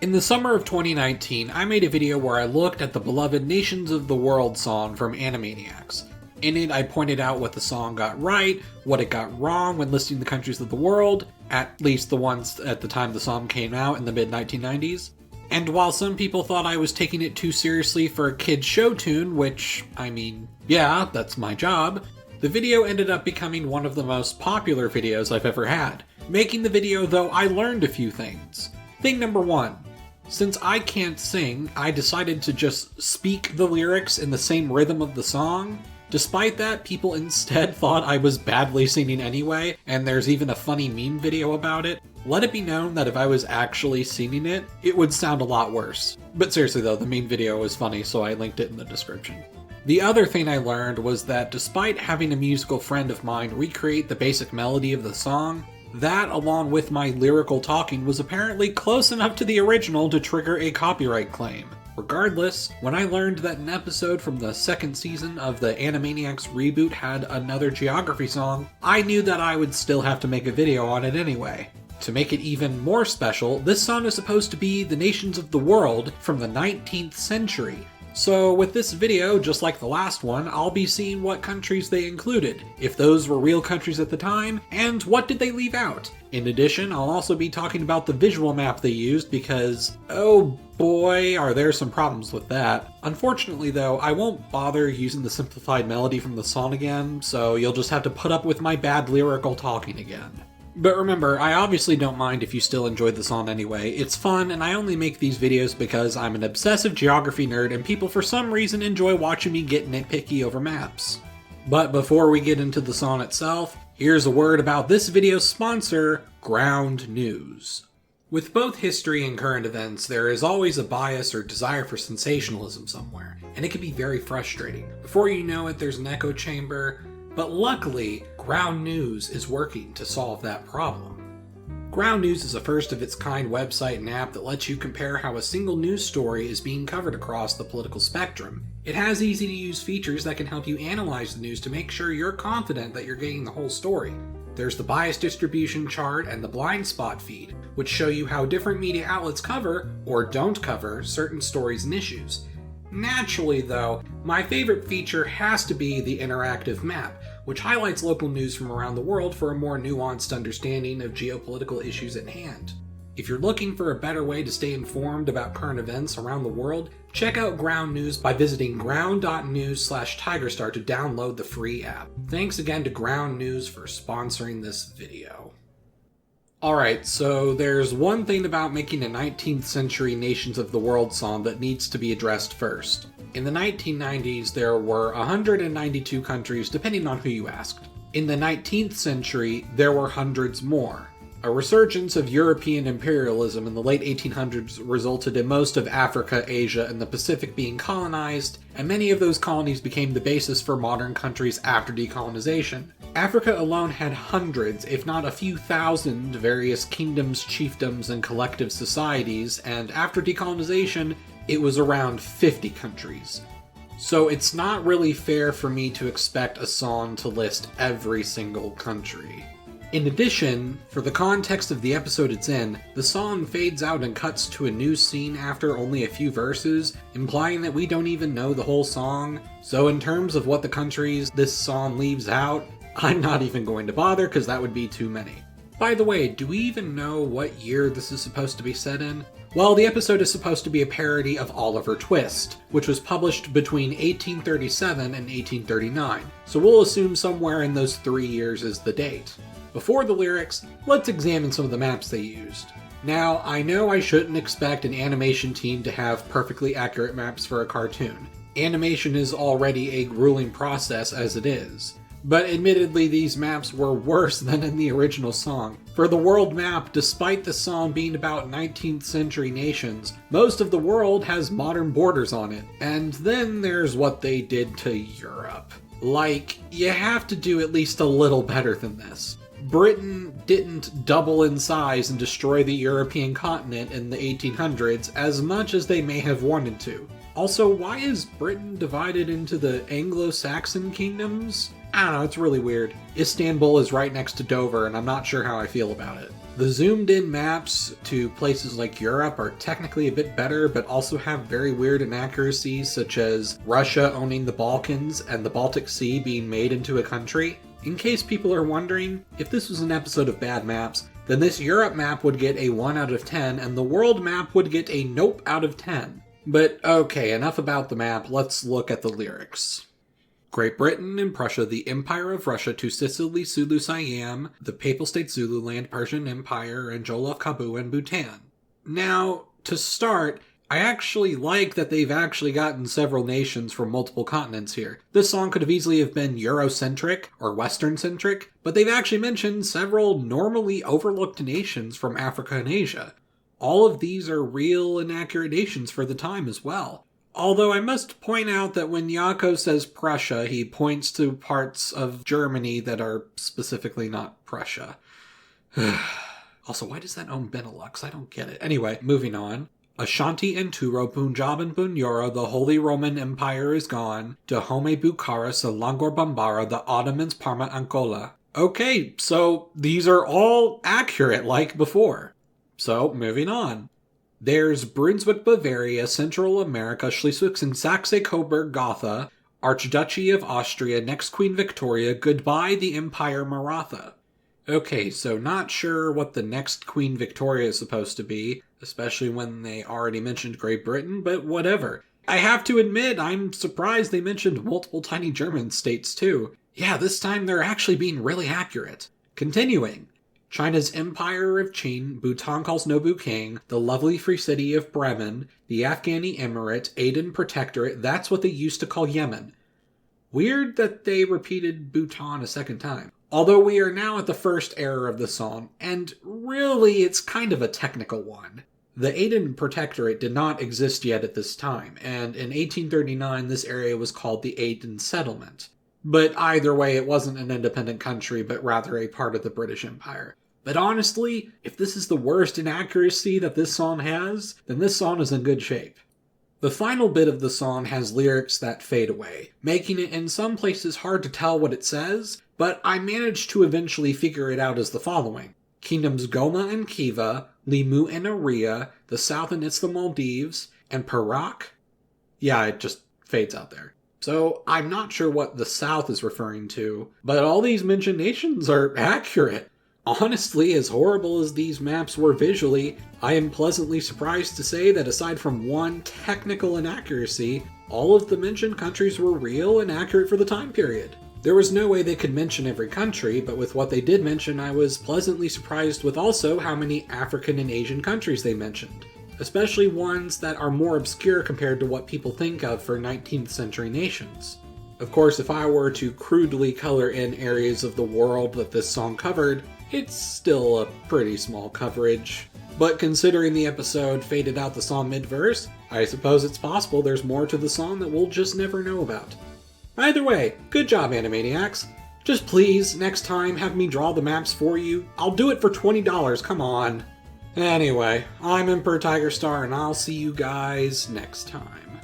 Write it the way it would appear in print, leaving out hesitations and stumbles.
In the summer of 2019, I made a video where I looked at the beloved Nations of the World song from Animaniacs. In it, I pointed out what the song got right, what it got wrong when listing the countries of the world, at least the ones at the time the song came out in the mid-1990s. And while some people thought I was taking it too seriously for a kid's show tune, which, I mean, yeah, that's my job, the video ended up becoming one of the most popular videos I've ever had. Making the video, though, I learned a few things. Thing number one. Since I can't sing, I decided to just speak the lyrics in the same rhythm of the song. Despite that, people instead thought I was badly singing anyway, and there's even a funny meme video about it. Let it be known that if I was actually singing it, it would sound a lot worse. But seriously though, the meme video was funny, so I linked it in the description. The other thing I learned was that despite having a musical friend of mine recreate the basic melody of the song, that, along with my lyrical talking, was apparently close enough to the original to trigger a copyright claim. Regardless, when I learned that an episode from the second season of the Animaniacs reboot had another geography song, I knew that I would still have to make a video on it anyway. To make it even more special, this song is supposed to be the nations of the world from the 19th century. So with this video, just like the last one, I'll be seeing what countries they included, if those were real countries at the time, and what did they leave out. In addition, I'll also be talking about the visual map they used because, oh boy, are there some problems with that. Unfortunately though, I won't bother using the simplified melody from the song again, so you'll just have to put up with my bad lyrical talking again. But remember, I obviously don't mind if you still enjoyed the song anyway. It's fun, and I only make these videos because I'm an obsessive geography nerd and people for some reason enjoy watching me get nitpicky over maps. But before we get into the song itself, here's a word about this video's sponsor, Ground News. With both history and current events, there is always a bias or desire for sensationalism somewhere, and it can be very frustrating. Before you know it, there's an echo chamber. But luckily, Ground News is working to solve that problem. Ground News is a first-of-its-kind website and app that lets you compare how a single news story is being covered across the political spectrum. It has easy-to-use features that can help you analyze the news to make sure you're confident that you're getting the whole story. There's the bias distribution chart and the blind spot feed, which show you how different media outlets cover, or don't cover, certain stories and issues. Naturally, though, my favorite feature has to be the interactive map, which highlights local news from around the world for a more nuanced understanding of geopolitical issues at hand. If you're looking for a better way to stay informed about current events around the world, check out Ground News by visiting ground.news/tigerstar to download the free app. Thanks again to Ground News for sponsoring this video. Alright, so there's one thing about making a 19th century Nations of the World song that needs to be addressed first. In the 1990s, there were 192 countries, depending on who you asked. In the 19th century, there were hundreds more. A resurgence of European imperialism in the late 1800s resulted in most of Africa, Asia, and the Pacific being colonized, and many of those colonies became the basis for modern countries after decolonization. Africa alone had hundreds, if not a few thousand, various kingdoms, chiefdoms, and collective societies, and after decolonization, it was around 50 countries. So it's not really fair for me to expect a song to list every single country. In addition, for the context of the episode it's in, the song fades out and cuts to a new scene after only a few verses, implying that we don't even know the whole song. So in terms of what the countries this song leaves out, I'm not even going to bother because that would be too many. By the way, do we even know what year this is supposed to be set in? Well, the episode is supposed to be a parody of Oliver Twist, which was published between 1837 and 1839, so we'll assume somewhere in those 3 years is the date. Before the lyrics, let's examine some of the maps they used. Now, I know I shouldn't expect an animation team to have perfectly accurate maps for a cartoon. Animation is already a grueling process as it is. But admittedly, these maps were worse than in the original song. For the world map, despite the song being about 19th century nations, most of the world has modern borders on it. And then there's what they did to Europe. Like, you have to do at least a little better than this. Britain didn't double in size and destroy the European continent in the 1800s as much as they may have wanted to. Also, why is Britain divided into the Anglo-Saxon kingdoms? I don't know, it's really weird. Istanbul is right next to Dover, and I'm not sure how I feel about it. The zoomed in maps to places like Europe are technically a bit better, but also have very weird inaccuracies, such as Russia owning the Balkans and the Baltic Sea being made into a country. In case people are wondering, if this was an episode of Bad Maps, then this Europe map would get a 1 out of 10, and the world map would get a nope out of 10. But okay, enough about the map, let's look at the lyrics. Great Britain and Prussia, the Empire of Russia, to Sicily, Sulu, Siam, the Papal State Zululand, Persian Empire, and Jollof, Kabu, and Bhutan. Now, to start, I actually like that they've actually gotten several nations from multiple continents here. This song could have easily have been Eurocentric or Western-centric, but they've actually mentioned several normally overlooked nations from Africa and Asia. All of these are real and accurate nations for the time as well. Although I must point out that when Yako says Prussia, he points to parts of Germany that are specifically not Prussia. Also, why does that own Benelux? I don't get it. Anyway, moving on. Ashanti and Turo, Punjab and Bunyoro, the Holy Roman Empire is gone. Dahomey, Bukhara, Selangor, Bambara, the Ottomans, Parma, Angola. Okay, so these are all accurate like before. So, moving on. There's Brunswick, Bavaria, Central America, Schleswig and Saxe-Coburg, Gotha, Archduchy of Austria, next Queen Victoria, goodbye the Empire Maratha. Okay, so not sure what the next Queen Victoria is supposed to be, especially when they already mentioned Great Britain, but whatever. I have to admit, I'm surprised they mentioned multiple tiny German states too. Yeah, this time they're actually being really accurate. Continuing. China's Empire of Qin, Bhutan calls Nobu king, the lovely free city of Bremen, the Afghani Emirate, Aden Protectorate, that's what they used to call Yemen. Weird that they repeated Bhutan a second time. Although we are now at the first error of the song, and really it's kind of a technical one. The Aden Protectorate did not exist yet at this time, and in 1839 this area was called the Aden Settlement. But either way, it wasn't an independent country, but rather a part of the British Empire. But honestly, if this is the worst inaccuracy that this song has, then this song is in good shape. The final bit of the song has lyrics that fade away, making it in some places hard to tell what it says, but I managed to eventually figure it out as the following. Kingdoms Goma and Khiva, Limu and Aria, the south and it's the Maldives, and Perak? Yeah, it just fades out there. So I'm not sure what the south is referring to, but all these mentioned nations are accurate. Honestly, as horrible as these maps were visually, I am pleasantly surprised to say that aside from one technical inaccuracy, all of the mentioned countries were real and accurate for the time period. There was no way they could mention every country, but with what they did mention, I was pleasantly surprised with also how many African and Asian countries they mentioned, especially ones that are more obscure compared to what people think of for 19th century nations. Of course, if I were to crudely color in areas of the world that this song covered, it's still a pretty small coverage. But considering the episode faded out the song mid-verse, I suppose it's possible there's more to the song that we'll just never know about. Either way, good job, Animaniacs. Just please, next time, have me draw the maps for you. I'll do it for $20, come on. Anyway, I'm Emperor Tiger Star, and I'll see you guys next time.